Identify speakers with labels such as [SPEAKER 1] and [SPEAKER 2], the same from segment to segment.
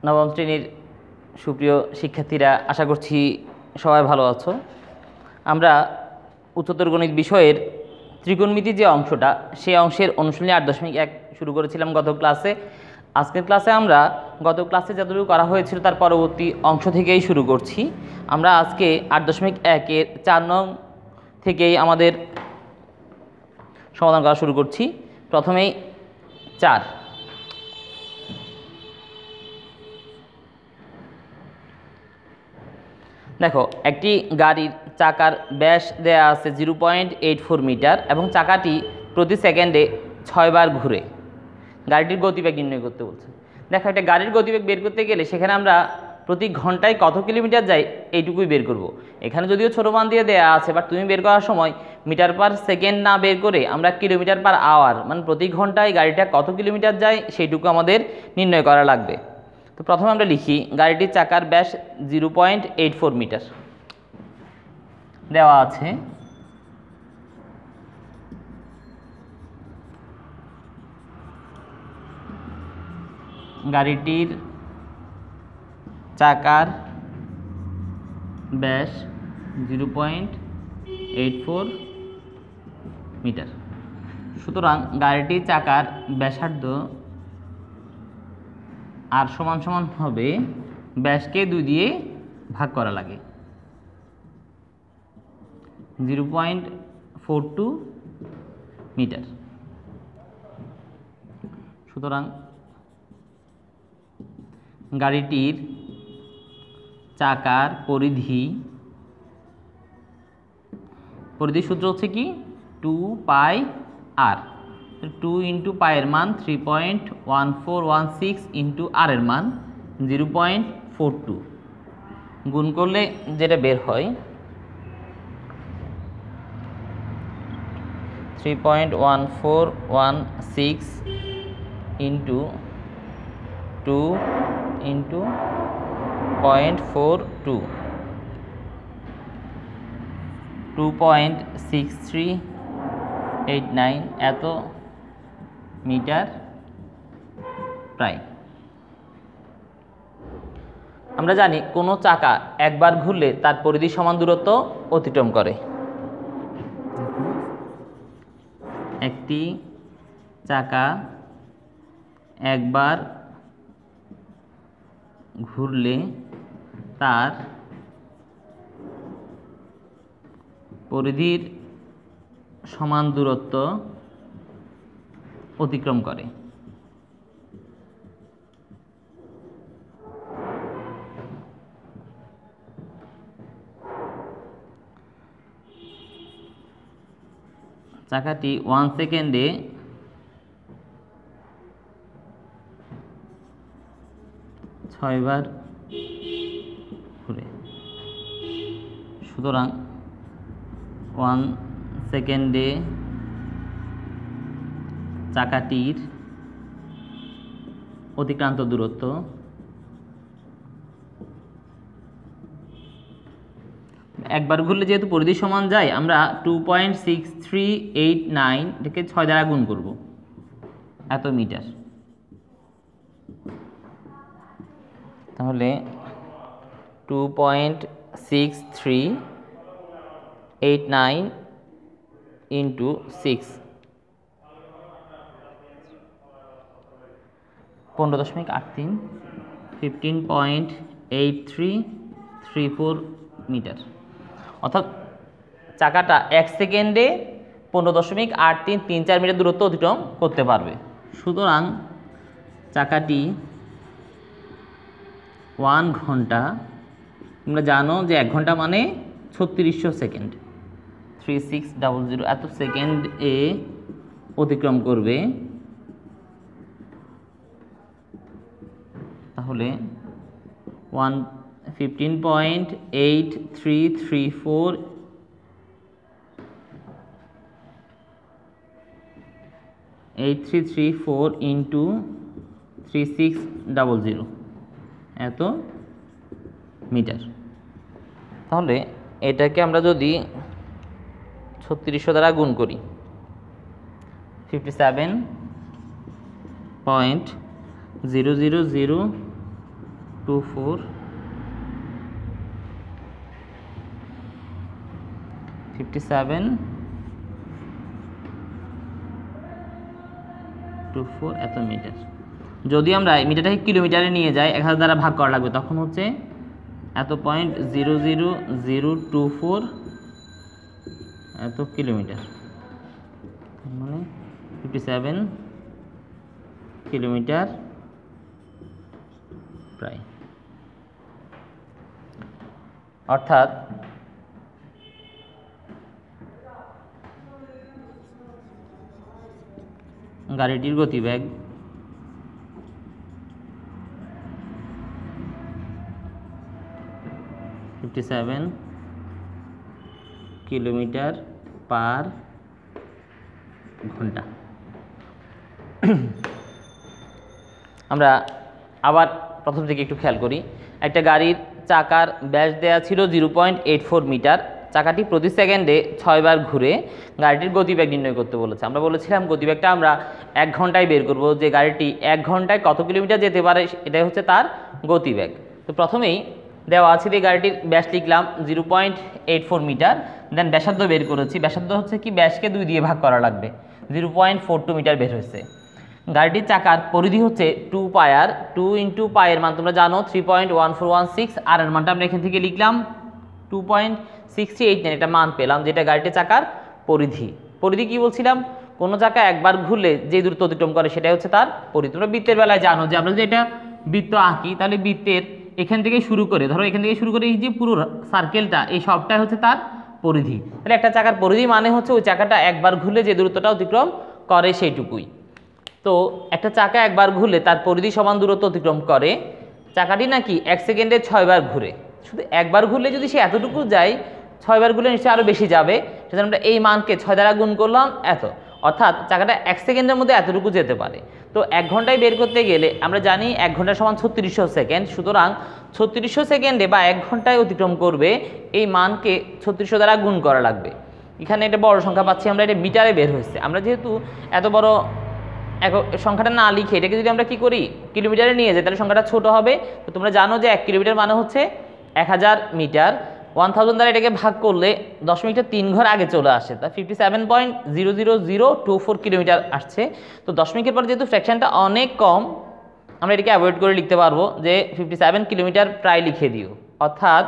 [SPEAKER 1] নবম শ্রেণীর সুপ্রিয় শিক্ষার্থীরা, আশা করছি সবাই ভালো আছো। আমরা উচ্চতর গণিত বিষয়ের ত্রিকোণমিতির যে অংশটা, সেই অংশের অনুশীলনী 8.1 শুরু করেছিলাম গত ক্লাসে। আজকের ক্লাসে আমরা গত ক্লাসে যতটুকু করা হয়েছিল তার পরবর্তী অংশ থেকেই শুরু করছি। আমরা আজকে 8.1-এর 4 নং থেকেই আমাদের সমাধান করা শুরু করছি। প্রথমেই 4। দেখো, একটি গাড়ির চাকার ব্যাস দেয়া আছে 0.84 মিটার এবং চাকাটি প্রতি সেকেন্ডে 6 বার ঘুরে। গাড়িটির গতিবেগ নির্ণয় করতে বলছে। দেখো, একটা গাড়ির গতিবেগ বের করতে গেলে সেখানে আমরা প্রতি ঘন্টায় কত কিলোমিটার যাই এইটুকুই বের করব। এখানে যদিও ছোটো মান দিয়ে দেয়া আছে, বাট তুমি বের করার সময় মিটার পার সেকেন্ড না বের করে আমরা কিলোমিটার পার আওয়ার, মানে প্রতি ঘন্টায় গাড়িটা কত কিলোমিটার যায় সেইটুকু আমাদের নির্ণয় করা লাগবে। তো প্রথমে আমরা লিখি গাড়িটির চাকার ব্যাস 0.84 মিটার দেওয়া আছে। গাড়িটির চাকার ব্যাস 0.84 মিটার। সুতরাং গাড়িটির চাকার ব্যাসার্ধ আর সমান সমান হবে ব্যাসকে 2 দিয়ে ভাগ করা লাগে, 0.42 মিটার। সুতরাং গাড়িটির চাকার পরিধি সূত্র হচ্ছে কি 2 পাই আর। 2 ইন্টু পায়ের মান 3.1416 ইন্টু আর এর মান 0.42 গুণ করলে যেটা বের হয় 3.1416 ইন্টু 2 ইন্টু 0.42 2.6389 এত মিটার প্রায়। আমরা জানি কোনো চাকা একবার ঘুরলে তার পরিধি সমান দূরত্ব অতিক্রম করে। একটি চাকা একবার ঘুরলে তার পরিধির সমান দূরত্ব অতিক্রম করে। চাকাটি 1 সেকেন্ডে 6 বার ঘুরে। সুতরাং 1 সেকেন্ডে চাকাটির অতিক্রান্ত দূরত্ব একবার ঘুরলে যেহেতু পরিধি সমান যায়, আমরা 2.6389 এটাকে 6 দ্বারা গুণ করব, এত মিটার। তাহলে 2.6389 ইন্টু 6 15.83 15.8334 মিটার। অর্থাৎ চাকাটা 1 সেকেন্ডে 15.8334 মিটার দূরত্ব অতিক্রম করতে পারবে। সুতরাং চাকাটি 1 ঘন্টা, তোমরা জানো যে 1 ঘন্টা মানে 3600 সেকেন্ড, 3600 এত সেকেন্ডে অতিক্রম করবে। তাহলে 15.8334 ইন্টু 3600 এত মিটার। তাহলে এটাকে আমরা যদি 3600 দ্বারা গুণ করি 57 0.00024 5724 এত মিটার। যদি আমরা মিটারটাকে কিলোমিটারে নিয়ে যাই 1000 দ্বারা ভাগ করা লাগবে, তখন হচ্ছে এত 0.00024 এত কিলোমিটার, মানে 57 কিলোমিটার প্রায়। অর্থাৎ গাড়িটির গতিবেগ 57 কিলোমিটার পার ঘন্টা। আমরা আবার প্রথম থেকে একটু খেয়াল করি। একটা গাড়ির চাকার ব্যাস দেওয়া ছিল 0.84 মিটার। চাকাটি প্রতি সেকেন্ডে 6 বার ঘুরে গাড়িটির গতিবেগ নির্ণয় করতে বলেছে। আমরা বলেছিলাম গতিবেগটা আমরা 1 ঘন্টায় বের করব, যে গাড়িটি 1 ঘন্টায় কত কিলোমিটার যেতে পারে এটাই হচ্ছে তার গতিবেগ। তো প্রথমেই দেওয়া আছে যে গাড়িটির ব্যাস লিখলাম 0.84 মিটার, দেন ব্যাসার্ধ বের করেছি। ব্যাসার্ধ হচ্ছে কি, ব্যাসকে 2 দিয়ে ভাগ করা লাগবে, 0.42 মিটার বের হয়েছে। গাড়িটির চাকার পরিধি হচ্ছে 2 পায়ার, 2 ইন্টু পায়ের মান তোমরা জানো 3.1416, আর এর মানটা আমরা এখান থেকে লিখলাম 2.689, একটা মান পেলাম যেটা গাড়িটির চাকার পরিধি। পরিধি কি বলছিলাম, কোনো চাকা একবার ঘুরলে যে দূরত্ব অতিক্রম করে সেটাই হচ্ছে তার পরিধি। তোমরা বৃত্তের বেলায় জানো যে আমরা যদি এটা বৃত্ত আঁকি তাহলে বৃত্তের এখান থেকে শুরু করে, ধরো এখান থেকে শুরু করে এই যে পুরো সার্কেলটা, এই সবটাই হচ্ছে তার পরিধি। তাহলে একটা চাকার পরিধি মানে হচ্ছে ওই চাকাটা একবার ঘুরলে যে দূরত্বটা অতিক্রম করে সেইটুকুই। তো একটা চাকা একবার ঘুরলে তার পরিধি সমান দূরত্ব অতিক্রম করে। চাকাটি নাকি 1 সেকেন্ডে 6 বার ঘুরে। শুধু একবার ঘুরলে যদি সে এতটুকু যায়, 6 বার ঘুরলে নিশ্চয়ই আরও বেশি যাবে। সেজন্য আমরা এই মানকে 6 দ্বারা গুণ করলাম, এত। অর্থাৎ চাকাটা 1 সেকেন্ডের মধ্যে এতটুকু যেতে পারে। তো 1 ঘন্টায় বের করতে গেলে আমরা জানি 1 ঘন্টা সমান 3600 সেকেন্ড। সুতরাং 3600 সেকেন্ডে বা 1 ঘন্টায় অতিক্রম করবে, এই মানকে 3600 দ্বারা গুণ করা লাগবে। এখানে একটা বড় সংখ্যা পাচ্ছি আমরা, এটা মিটারে বের হয়েছে। আমরা যেহেতু এত বড় সংখ্যাটা না লিখে এটাকে যদি আমরা কি করি, কিলোমিটারে নিয়ে যাই, তাহলে সংখ্যাটা ছোট হবে। তো তোমরা জানো যে 1 কিলোমিটার মানে হচ্ছে 1000 মিটার। 1000 দ্বারা এটাকে ভাগ করলে 0.3 ঘর আগে চলে আসে, তা 57.00024 কিলোমিটার আসছে। তো দশমিকের পর যেহেতু ফ্র্যাকশনটা অনেক কম, আমরা এটাকে অ্যাভয়েড করে লিখতে পারবো যে 57 কিলোমিটার প্রায় লিখে দিও। অর্থাৎ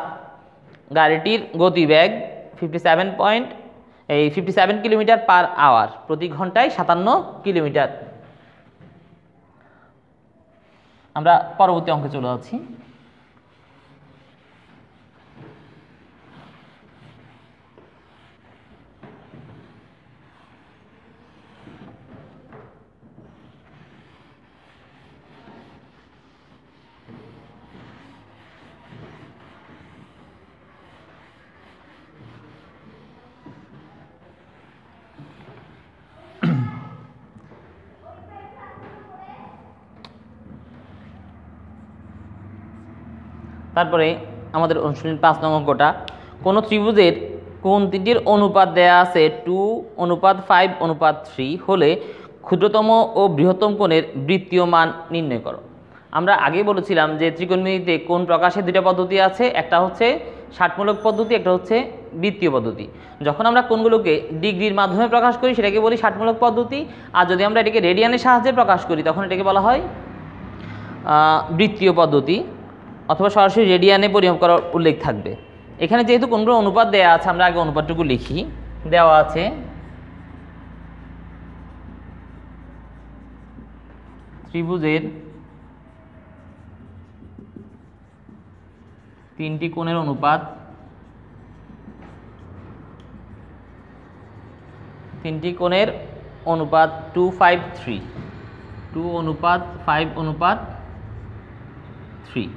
[SPEAKER 1] গাড়িটির গতিবেগ 57 কিলোমিটার পার আওয়ার, প্রতি ঘন্টায় 57 কিলোমিটার। আমরা পরবর্তী অঙ্কে চলে যাচ্ছি। তারপরে আমাদের অনুশীলন 5 নং অঙ্কটা, কোনো ত্রিভুজের কোণ তিনটির অনুপাত দেয়া আছে 2:5:3 হলে ক্ষুদ্রতম ও বৃহত্তম কোণের বৃত্তীয় মান নির্ণয় করো। আমরা আগে বলেছিলাম যে ত্রিকোণমিতিতে কোণ প্রকাশের 2টা পদ্ধতি আছে, একটা হচ্ছে ষাটমূলক পদ্ধতি, একটা হচ্ছে বৃত্তীয় পদ্ধতি। যখন আমরা কোণগুলোকে ডিগ্রির মাধ্যমে প্রকাশ করি সেটাকে বলি ষাটমূলক পদ্ধতি, আর যদি আমরা এটাকে রেডিয়ানের সাহায্যে প্রকাশ করি তখন এটাকে বলা হয় বৃত্তীয় পদ্ধতি, অথবা সরাসরি রেডিয়ানে পরিমাপ করার উল্লেখ থাকবে। এখানে যেহেতু কোনগুলো অনুপাত দেওয়া আছে, আমরা আগে অনুপাতটুকু লিখি। দেওয়া আছে ত্রিভুজের 3টি কোণের অনুপাত 2:5:3, 2:5:3।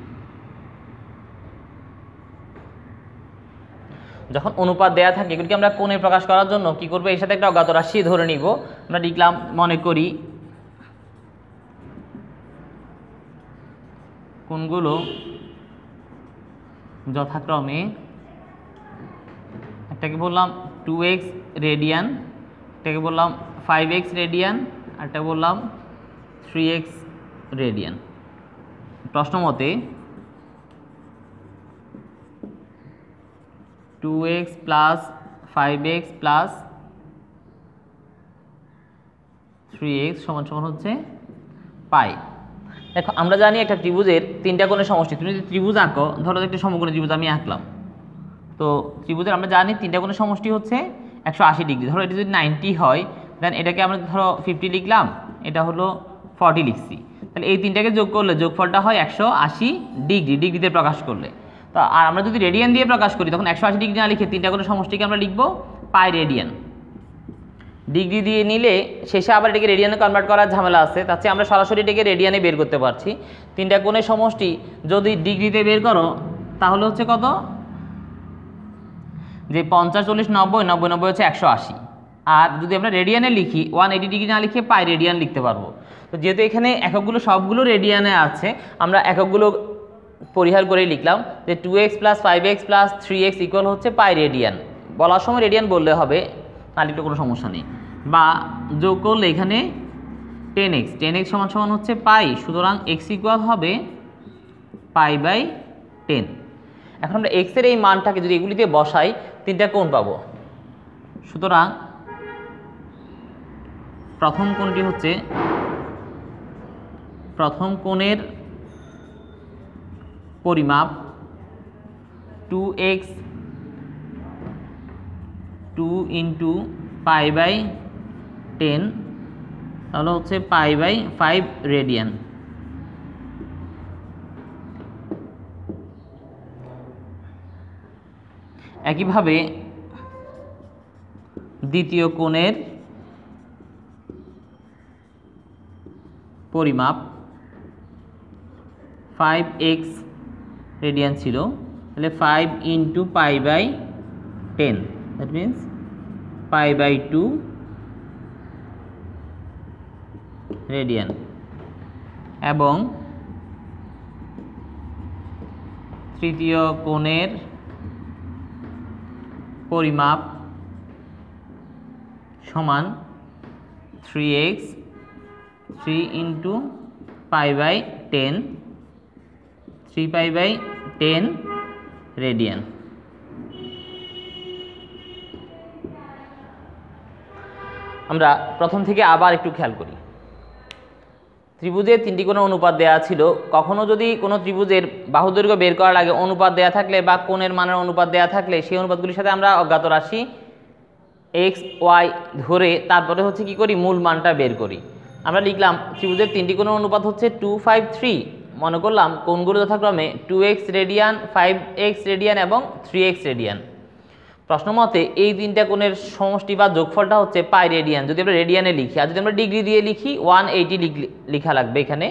[SPEAKER 1] যখন অনুপাত দেয়া থাকে এগুলিকে আমরা কোণে প্রকাশ করার জন্য কি করব, এর সাথে একটা অজ্ঞাত রাশি ধরে নিব। আমরা লিখলাম, মনে করি কোণগুলো যথাক্রমে, একটাকে বললাম 2x রেডিয়ান, একটাকে বললাম 5x রেডিয়ান, আরটা বললাম 3x রেডিয়ান। প্রশ্ন মতে 2x plus 5x plus 3x সমান সমান হচ্ছে পাই। দেখো আমরা জানি একটা ত্রিভুজের তিনটা কোণের সমষ্টি। তুমি যদি ত্রিভুজ আঁকো, ধরো একটা সমকোণী ত্রিভুজ আমি আঁকলাম, তো ত্রিভুজের আমরা জানি তিনটা কোণের সমষ্টি হচ্ছে 180 ডিগ্রি। ধরো এটা যদি 90 হয়, দেন এটাকে আমরা ধরো 50 লিখলাম, এটা হলো 40 লিখছি, তাহলে এই তিনটাকে যোগ করলে যোগফলটা হয় 180 ডিগ্রি, ডিগ্রিতে প্রকাশ করলে। তো আর আমরা যদি রেডিয়ান দিয়ে প্রকাশ করি, তখন 180 ডিগ্রি না লিখে তিনটা কোণের সমষ্টিকে আমরা লিখবো পাই রেডিয়ান। ডিগ্রি দিয়ে নিলে শেষে আবার এটাকে রেডিয়ানে কনভার্ট করার ঝামেলা আছে, তার চেয়ে আমরা সরাসরি এটাকে রেডিয়ানে বের করতে পারছি। তিনটা কোণের সমষ্টি যদি ডিগ্রিতে বের করো তাহলে হচ্ছে কত, যে 50 40 90 90 90 হচ্ছে 180। আর যদি আমরা রেডিয়ানে লিখি 180 ডিগ্রি না লিখে পাই রেডিয়ান লিখতে পারবো। তো যেহেতু এখানে এককগুলো সবগুলো রেডিয়ানে আছে, আমরা এককগুলো পরিহার করে লিখলাম যে 2x plus 5x plus 3x equal হচ্ছে পাই রেডিয়ান। বলার সময় রেডিয়ান বললে হবে, না লিখলে কোনো সমস্যা নেই। বা যোগ করলে এখানে 10x সমান সমান হচ্ছে পাই, সুতরাং x ইকুয়াল হবে পাই বাই 10। এখন আমরা x এর এই মানটাকে যদি এগুলিতে বসাই, তিনটা কোণ পাবো। সুতরাং প্রথম কোণটি হচ্ছে, প্রথম কোণের পরিমাপ 2x 2 ইন্টু পাই বাই 10, তাহলে হচ্ছে পাই বাই 5 রেডিয়ান। একইভাবে দ্বিতীয় কোণের পরিমাপ 5x রেডিয়ান ছিল, তাহলে 5 into pi by 10, that means pi by 2 radian. এবং তৃতীয় কোণের পরিমাপ সমান 3x 3 into pi by 10, 3 pi by 10 radian. আমরা প্রথম থেকে আবার একটু খেয়াল করি। ত্রিভুজের তিনটি কোণের অনুপাত দেওয়া ছিল। কখনো যদি কোনো ত্রিভুজের বাহু দৈর্ঘ্য বের করার আগে অনুপাত দেওয়া থাকলে বা কোণের মানের অনুপাত দেওয়া থাকলে, সেই অনুপাতগুলির সাথে আমরা অজ্ঞাত রাশি x y ধরে তারপরে হচ্ছে কি করি, মূল মানটা বের করি। আমরা লিখলাম ত্রিভুজের তিনটি কোণের অনুপাত হচ্ছে 2 5 3। মনে করলাম কোণগুলো যথাক্রমে 2x রেডিয়ান, 5x রেডিয়ান এবং 3x রেডিয়ান। প্রশ্ন মতে এই তিনটা কোণের সমষ্টি বা যোগফলটা হচ্ছে পাই রেডিয়ান, যদি আমরা রেডিয়ানে লিখি। আর যদি আমরা ডিগ্রি দিয়ে লিখি 180 লেখা লাগবে এখানে।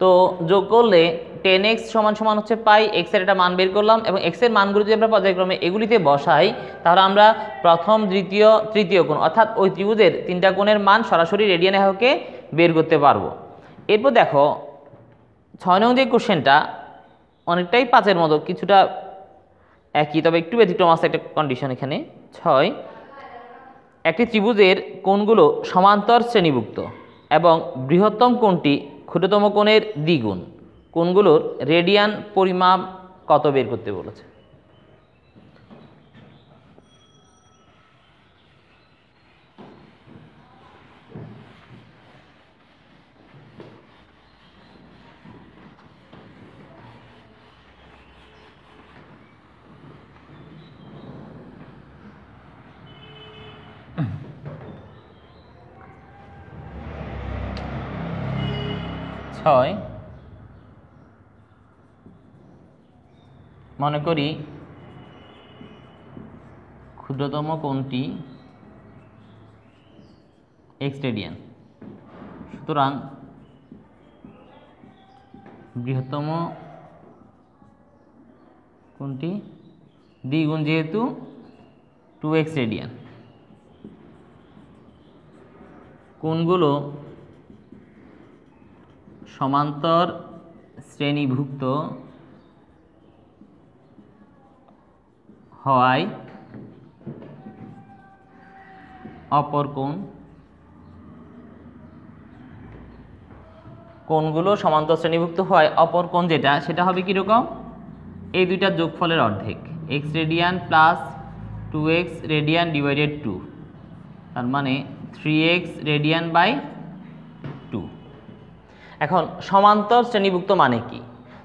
[SPEAKER 1] তো যোগ করলে 10x সমান সমান হচ্ছে পাই, x এর একটা মান বের করলাম, এবং x এর মানগুলো যদি আমরা পর্যায়ক্রমে এগুলিতে বসাই, তাহলে আমরা প্রথম দ্বিতীয় তৃতীয় কোণ অর্থাৎ ওই ত্রিভুজের তিনটা কোণের মান সরাসরি রেডিয়ানে এককে বের করতে পারবো। এরপর দেখো 6 নং যে কোশ্চেনটা অনেকটাই 5-এর মতো, কিছুটা একই, তবে একটু ব্যতিক্রম আছে একটা কন্ডিশন এখানে। 6, একটি ত্রিভুজের কোণগুলো সমান্তর শ্রেণীভুক্ত এবং বৃহত্তম কোণটি ক্ষুদ্রতম কোণের দ্বিগুণ। কোণগুলোর রেডিয়ান পরিমাপ কত বের করতে বলেছে। মনে করি ক্ষুদ্রতম কোণটি x রেডিয়ান, সুতরাং বৃহত্তম কোণটি দ্বিগুণ, যেহেতু 2x রেডিয়ান। কোণগুলো সমান্তর শ্রেণীভুক্ত হওয়ায় অপর কোণ কোণগুলো সমান্তর শ্রেণীভুক্ত হয় অপর কোণ যেটা সেটা হবে কীরকম, এই দুইটার যোগফলের অর্ধেক, x radian plus 2x radian divided 2, তার মানে 3x রেডিয়ান বাই 2। এখন সমান্তর শ্রেণীভুক্ত মানে কি,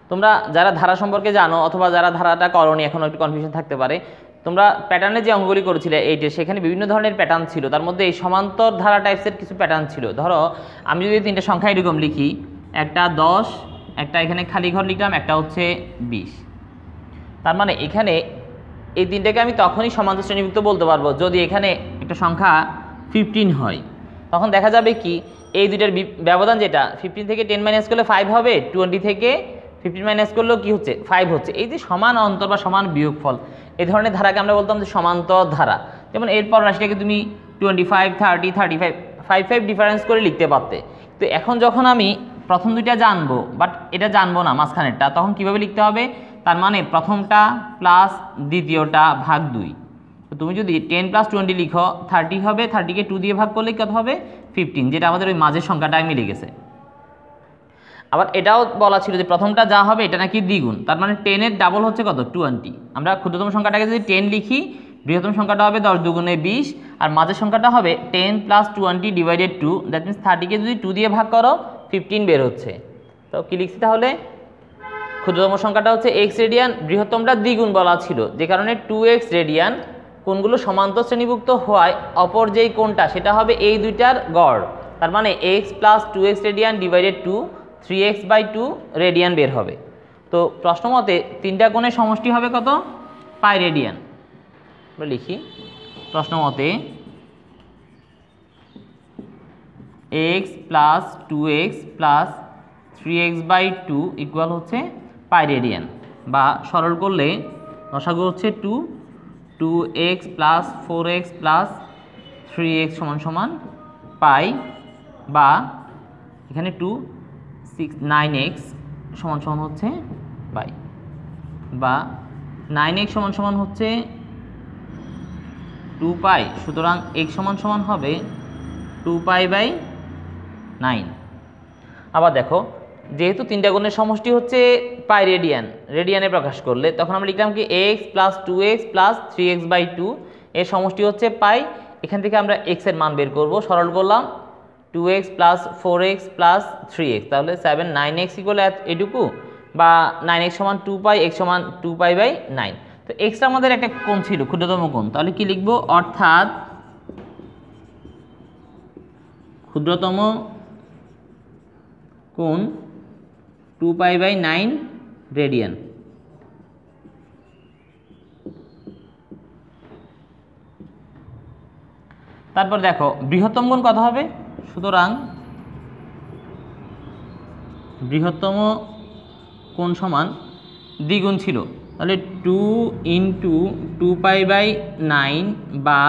[SPEAKER 1] তোমরা যারা ধারা সম্পর্কে জানো অথবা যারা ধারাটা করনি এখনও একটু কনফিউশন থাকতে পারে, তোমরা প্যাটার্নে যে অঙ্কগুলি করেছিলে এইটে সেখানে বিভিন্ন ধরনের প্যাটার্ন ছিল, তার মধ্যে এই সমান্তর ধারা টাইপসের কিছু প্যাটার্ন ছিল। ধরো আমি যদি তিনটে সংখ্যা এরকম লিখি, একটা 10, একটা এখানে খালি ঘর লিখলাম, একটা হচ্ছে 20, তার মানে এখানে এই তিনটাকে আমি তখনই সমান্তর শ্রেণীভুক্ত বলতে পারবো যদি এখানে একটা সংখ্যা 15 হয়। তখন দেখা যাবে কি এই দুইটার ব্যবধান যেটা 15 থেকে 10 মাইনাস করলে 5 হবে, 20 থেকে 15 মাইনাস করলেও কি হচ্ছে 5 হচ্ছে। এই যে সমান অন্তর বা সমান বিয়োগফল, এই ধরনের ধারাকে আমরা বলতাম যে সমান্তর ধারা। যেমন এরপর রাশিটাকে তুমি 25, 30, 35, 5 ডিফারেন্স করে লিখতে পারতে। তো এখন যখন আমি প্রথম দুইটা জানবো বাট এটা জানবো না মাঝখানেরটা, তখন কিভাবে লিখতে হবে, তার মানে প্রথমটা প্লাস দ্বিতীয়টা ভাগ 2। তো তুমি যদি 10 + 20 লিখো 30 হবে, 30কে 2 দিয়ে ভাগ করলে কত হবে 15, যেটা আমাদের ওই মাঝের সংখ্যাটাই মিলে গেছে। আবার এটাও বলা ছিল যে প্রথমটা যা হবে এটা নাকি দ্বিগুণ, তার মানে 10 এর ডাবল হচ্ছে কত 20। আমরা ক্ষুদ্রতম সংখ্যাটাকে যদি 10 লিখি, বৃহত্তম সংখ্যাটা হবে 10 দুগুণে 20, আর মাঝের সংখ্যাটা হবে 10 + 20 ডিভাইডেড 2, দ্যাট মিনস 30কে যদি 2 দিয়ে ভাগ করো 15 বের হচ্ছে। তো কি লিখছি তাহলে, ক্ষুদ্রতম সংখ্যাটা হচ্ছে x রেডিয়ান, বৃহত্তমটা দ্বিগুণ বলা ছিল যে কারণে 2x রেডিয়ান, কোণগুলো সমান্তর শ্রেণীভুক্ত হওয়ায় অপর যেই কোণটা সেটা হবে এই দুইটার গড়, তার মানে x + 2x radian divided 2, 3x/2 radian বের হবে। তো প্রশ্ন মতে তিনটা কোণের সমষ্টি হবে কত, পাই রেডিয়ান। আমরা লিখি প্রশ্ন মতে x + 2x + 3x/2 ইকুয়াল হচ্ছে পাই রেডিয়ান, বা সরল করলে লসাগু হচ্ছে 2x + 4x + 3x = পাই, বা এখানে 9x = হচ্ছে পাই, বা 9x = হচ্ছে 2 পাই, সুতরাং x = হবে 2 পাই/9। আবার দেখো যেহেতু তিনটা কোণের সমষ্টি হচ্ছে পাই রেডিয়ান, রেডিয়ানে প্রকাশ করলে তখন আমরা লিখলাম কি x + 2x + 3x/2 এর সমষ্টি হচ্ছে পাই। এখান থেকে আমরা x এর মান বের করব, সরল করলাম 2x + 4x + 3x, তাহলে 7 9x = এটুকু, বা 9x = 2 পাই, x = 2 পাই/9। তো এক্সটা আমাদের একটা কোণ ছিল, ক্ষুদ্রতম কোণ, তাহলে কি লিখব, অর্থাৎ ক্ষুদ্রতম কোণ 2 পাই/9 রেডিয়ান। তারপর দেখো বৃহত্তম কোণ কত হবে, সুতরাং বৃহত্তম কোণ সমান দ্বিগুণ ছিল, তাহলে 2 × 2 পাই/9 বা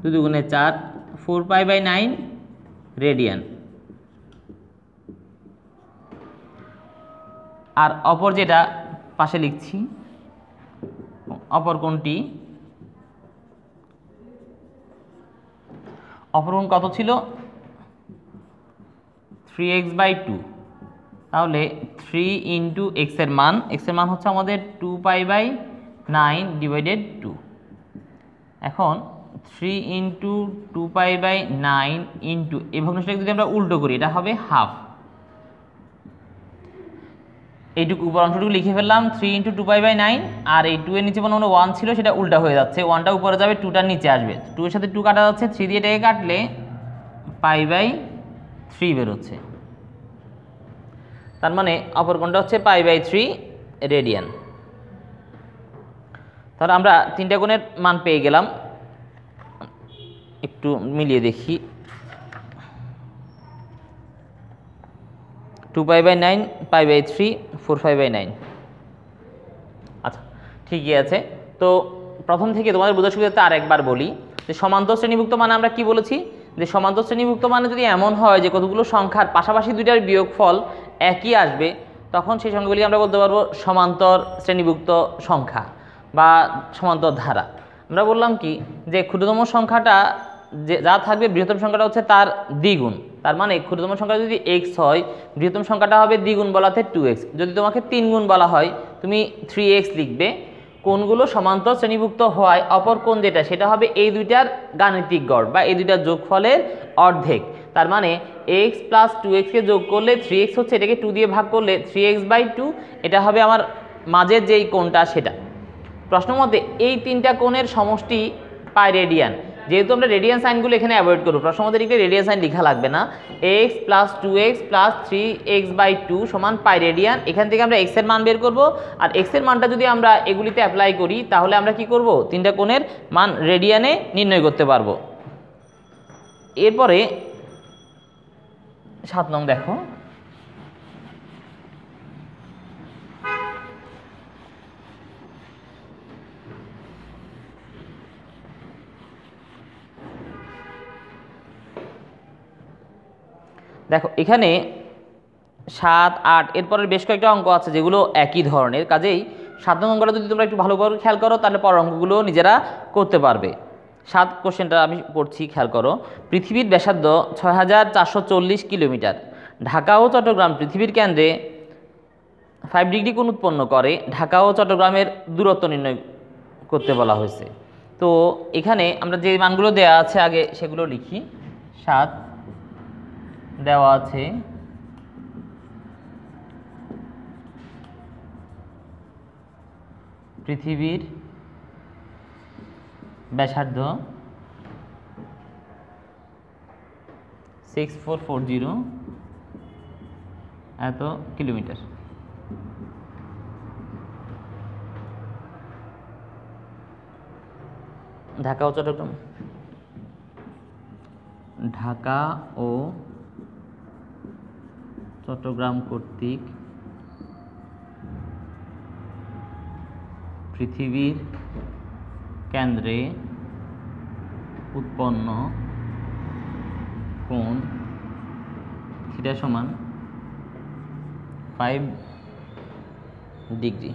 [SPEAKER 1] 2 দুগুণে 4, 4 পাই/9 রেডিয়ান। আর অপর যেটা পাশে লিখছি, অপর কোণটি, অপর কোণ কত ছিল 3x/2, তাহলে 3 × x এর মান, হচ্ছে আমাদের 2 পাই/9 ডিভাইডেড 2। এখন 3 × 2 পাই/9 ইন্টু এই ভগ্নাংশটাকে যদি আমরা উল্টো করি এটা হবে হাফ। এইটুকু উপর অংশটুকু লিখে ফেললাম 3 × 2 পাই/9, আর এই 2 এর নিচে মনে 1 ছিল সেটা উল্টা হয়ে যাচ্ছে, 1টা উপরে যাবে 2টার নিচে আসবে, 2 এর সাথে 2 কাটা যাচ্ছে, 3 দিয়ে এটাকে কাটলে পাই/3 বেরোচ্ছে। তার মানে অপর কোণটা হচ্ছে পাই/3 রেডিয়ান। তাহলে আমরা তিনটা কোণের মান পেয়ে গেলাম, একটু মিলিয়ে দেখি। 2 পাই/9, পাই/3, 4 পাই/9। আচ্ছা ঠিকই আছে। তো প্রথম থেকে তোমাদের বোঝার সুবিধাতে আরেকবার বলি যে সমান্তর শ্রেণীভুক্ত মানে আমরা কি বলেছি, যে সমান্তর শ্রেণীভুক্ত মানে যদি এমন হয় যে কতগুলো সংখ্যার পাশাপাশি দুইটার বিয়োগফল একই আসবে, তখন সেই সংখ্যাগুলি আমরা বলতে পারবো সমান্তর শ্রেণীভুক্ত সংখ্যা বা সমান্তর ধারা। আমরা বললাম কি যে ক্ষুদ্রতম সংখ্যাটা যে যা থাকবে বৃহত্তম সংখ্যাটা হচ্ছে তার দ্বিগুণ, তার মানে ক্ষুদ্রতম সংখ্যা যদি x হয় বৃহত্তম সংখ্যাটা হবে দ্বিগুণ বলাতে 2x। যদি তোমাকে 3 গুণ বলা হয় তুমি 3x লিখবে। কোণগুলো সমান্তর শ্রেণীভুক্ত হওয়ায় অপর কোণ যেটা সেটা হবে এই দুইটার গাণিতিক গড় বা এই দুইটার যোগফলের অর্ধেক। তার মানে x প্লাস 2x কে যোগ করলে 3x হচ্ছে, এটাকে 2 দিয়ে ভাগ করলে 3x/2, এটা হবে আমার মাঝের যেই কোণটা সেটা। প্রশ্ন মতে এই তিনটা কোণের সমষ্টি পাই রেডিয়ান। যেহেতু আমরা রেডিয়ান সাইনগুলো এখানে অ্যাভয়েড করবো, প্রশ্ন মতে লিখলে রেডিয়ান সাইন লেখা লাগবে না। x plus 2x plus 3x/2 সমান পাই রেডিয়ান। এখান থেকে আমরা x এর মান বের করব, আর x এর মানটা যদি আমরা এগুলিতে অ্যাপ্লাই করি তাহলে আমরা কি করব, তিনটা কোণের মান রেডিয়ানে নির্ণয় করতে পারবো। এরপরে 7 নং দেখো, দেখো এখানে 7, 8 এরপরের বেশ কয়েকটা অঙ্ক আছে যেগুলো একই ধরনের, কাজেই 7 নং অঙ্কটা যদি তোমরা একটু ভালো করে খেয়াল করো তাহলে পরের অঙ্কগুলো নিজেরা করতে পারবে। 7 কোশ্চেনটা আমি পড়ছি, খেয়াল করো। পৃথিবীর ব্যাসার্ধ 6440 কিলোমিটার। ঢাকা ও চট্টগ্রাম পৃথিবীর কেন্দ্রে 5 ডিগ্রি কোণ উৎপন্ন করে। ঢাকা ও চট্টগ্রামের দূরত্ব নির্ণয় করতে বলা হয়েছে। তো এখানে আমরা যে মানগুলো দেওয়া আছে আগে সেগুলো লিখি। 7 দেওয়া আছে, পৃথিবীর ব্যাসার্ধ 6440 এত কিলোমিটার। ঢাকা ও চট্টগ্রাম, ঢাকা ও চট্টগ্রাম কর্তৃক পৃথিবীর কেন্দ্রে উৎপন্ন কোণ থিটা সমান 5 ডিগ্রি।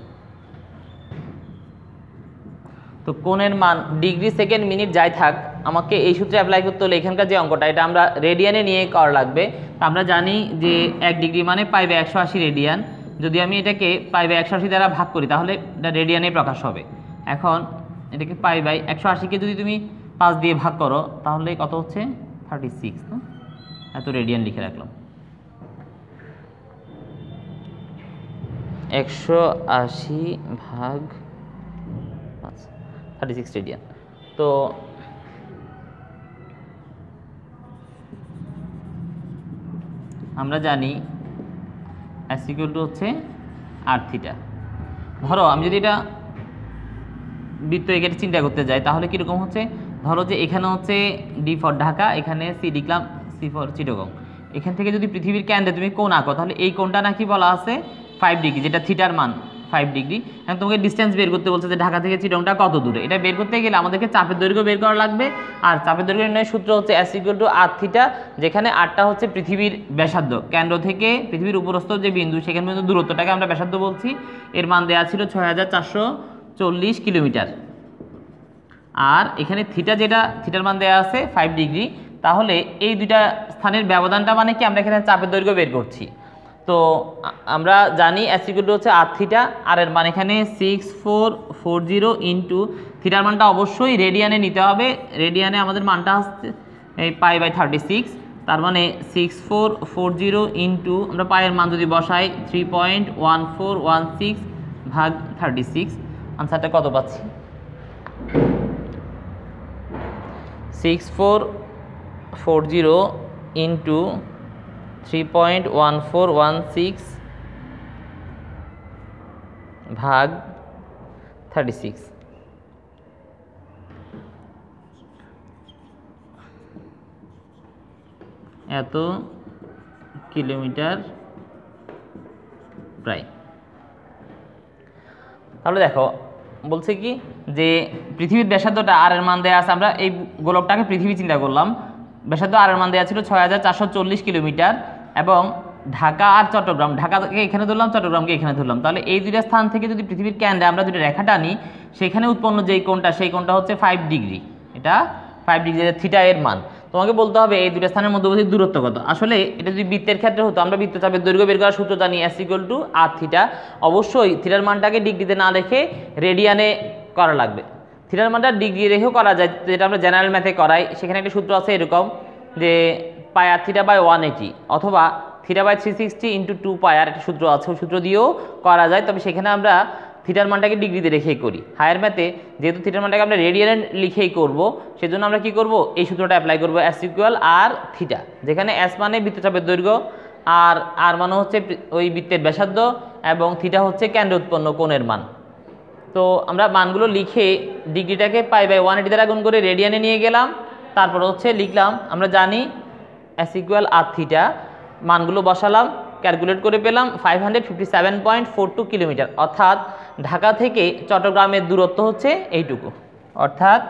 [SPEAKER 1] তো কোণের মান ডিগ্রি, সেকেন্ড, মিনিট যাই থাক, আমাকে এই সূত্রে অ্যাপ্লাই করতে হলে এখানকার যে অঙ্কটা এটা আমরা রেডিয়ানে নিয়ে করা লাগবে। আমরা জানি যে 1 ডিগ্রি মানে π/180 রেডিয়ান। যদি আমি এটাকে π/180 দ্বারা ভাগ করি তাহলে এটা রেডিয়ানে প্রকাশ হবে। এখন এটাকে π/180কে যদি তুমি 5 দিয়ে ভাগ করো তাহলে কত হচ্ছে 36, তো এত রেডিয়ান লিখে রাখলাম। 180 ভাগ 36 রেডিয়ান। তো আমরা জানি s = হচ্ছে r থিটা। ধরো আমি যদি এটা বৃত্ত এঁকে চিন্তা করতে যাই তাহলে কীরকম হচ্ছে, ধরো যে এখানে হচ্ছে D ফর ঢাকা, এখানে C লিখলাম, C ফর চিটাগং। এখান থেকে যদি পৃথিবীর কেন্দ্রে তুমি কোণ আঁকো তাহলে এই কোণটা নাকি বলা আছে 5 ডিগ্রি, যেটা থিটার মান 5 ডিগ্রি। এখন তোমাকে ডিস্টেন্স বের করতে বলছে যে ঢাকা থেকে চিটাগংটা কত দূরে। এটা বের করতে গেলে আমাদেরকে চাপের দৈর্ঘ্য বের করা লাগবে, আর চাপের দৈর্ঘ্য নির্ণয়ের সূত্র হচ্ছে s = r থিটা, যেখানে rটা হচ্ছে পৃথিবীর ব্যাসার্ধ। কেন্দ্র থেকে পৃথিবীর উপরস্থ যে বিন্দু সেখান পর্যন্ত দূরত্বটাকে আমরা ব্যাসার্ধ বলছি। এর মান দেওয়া ছিল 6440 কিলোমিটার। আর এখানে থিটা, যেটা থিটার মান দেওয়া আছে 5 ডিগ্রি। তাহলে এই দুইটা স্থানের ব্যবধানটা মানে কি, আমরা এখানে চাপের দৈর্ঘ্য বের করছি। তো আমরা জানি s = হচ্ছে r থিটা, আর এর মান এখানে 6440 ইন্টু থিটার মানটা অবশ্যই রেডিয়ানে নিতে হবে। রেডিয়ানে আমাদের মানটা আসছে এই π/36, তার মানে 6440 ইন্টু আমরা পায়ের মান যদি বসাই 3.1416 ভাগ 36, আনসারটা কত পাচ্ছি? 6440 ইন্টু 3.1416 ভাগ 36, এত কিলোমিটার প্রায়। তাহলে দেখো বলছে কি যে পৃথিবীর ব্যাসার্ধটা আর এর মান দেওয়া আছে, আমরা এই গোলকটাকে পৃথিবী চিন্তা করলাম, ব্যাসার্ধ আর এর মান দেওয়া ছিল 6440 কিলোমিটার, এবং ঢাকা আর চট্টগ্রাম, ঢাকাকে এখানে ধরলাম, চট্টগ্রামকে এখানে ধরলাম। তাহলে এই দুইটা স্থান থেকে যদি পৃথিবীর কেন্দ্রে আমরা দুটো রেখা টানি সেখানে উৎপন্ন যেই কোণটা সেই কোণটা হচ্ছে 5 ডিগ্রি। এটা 5 ডিগ্রি থিটা এর মান তোমাকে বলতে হবে এই দুটো স্থানের মধ্যবর্তী দূরত্ব কত। আসলে এটা যদি বৃত্তের ক্ষেত্রে হতো আমরা বৃত্তচাপের দৈর্ঘ্য বের করার সূত্র জানি s = r থিটা। অবশ্যই থিটার মানটাকে ডিগ্রিতে না রেখে রেডিয়ানে করা লাগবে। থিটার মানটা ডিগ্রি রেখেও করা যায়, যেটা আমরা জেনারেল ম্যাথে করাই। সেখানে একটা সূত্র আছে এরকম যে পাই r থিটা বাই 180 অথবা থিটা বাই 360 × 2 পাই r একটা সূত্র আছে, ওই সূত্র দিয়েও করা যায়। তবে সেখানে আমরা থিটার মানটাকে ডিগ্রিতে রেখেই করি। হায়ার ম্যাথে যেহেতু থিটার মানটাকে আমরা রেডিয়ানে লিখেই করব, সেজন্য আমরা কি করব এই সূত্রটা অ্যাপ্লাই করব s = r থিটা, যেখানে s মানে বৃত্তচাপের দৈর্ঘ্য, আর r মানে হচ্ছে ওই বৃত্তের ব্যাসার্ধ, এবং থিটা হচ্ছে কেন্দ্রে উৎপন্ন কোণের মান। তো আমরা মানগুলো লিখে ডিগ্রিটাকে পাই বাই 180 দ্বারা গুণ করে রেডিয়ানে নিয়ে গেলাম, তারপর হচ্ছে লিখলাম আমরা জানি s = r থিটা, মানগুলো বসালাম, ক্যালকুলেট করে পেলাম 557.42 কিলোমিটার। অর্থাৎ ঢাকা থেকে চট্টগ্রামের দূরত্ব হচ্ছে এইটুকু। অর্থাৎ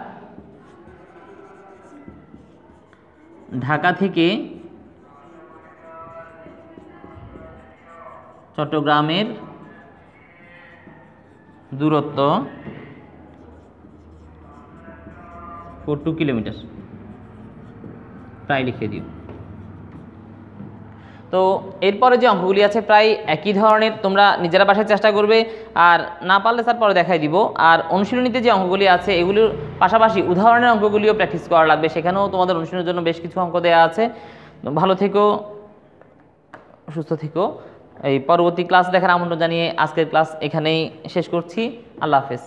[SPEAKER 1] ঢাকা থেকে চট্টগ্রামের দূরত্ব 42 কিলোমিটার, প্রায় লিখে দিও। তো এরপরে যে অঙ্কগুলি আছে প্রায় একই ধরনের, তোমরা নিজেরা বাসায় চেষ্টা করবে, আর না পারলে স্যার পরে দেখাই দিব। আর অনুশীলনীতে যে অঙ্কগুলি আছে এগুলির পাশাপাশি উদাহরণের অঙ্কগুলিও প্র্যাকটিস করা লাগবে, সেখানেও তোমাদের অনুশীলনের জন্য বেশ কিছু অঙ্ক দেওয়া আছে। ভালো থেকো, সুস্থ থেকো। এই পরবর্তী ক্লাস দেখার আমন্ত্রণ জানিয়ে আজকের ক্লাস এখানেই শেষ করছি। আল্লাহ হাফেজ।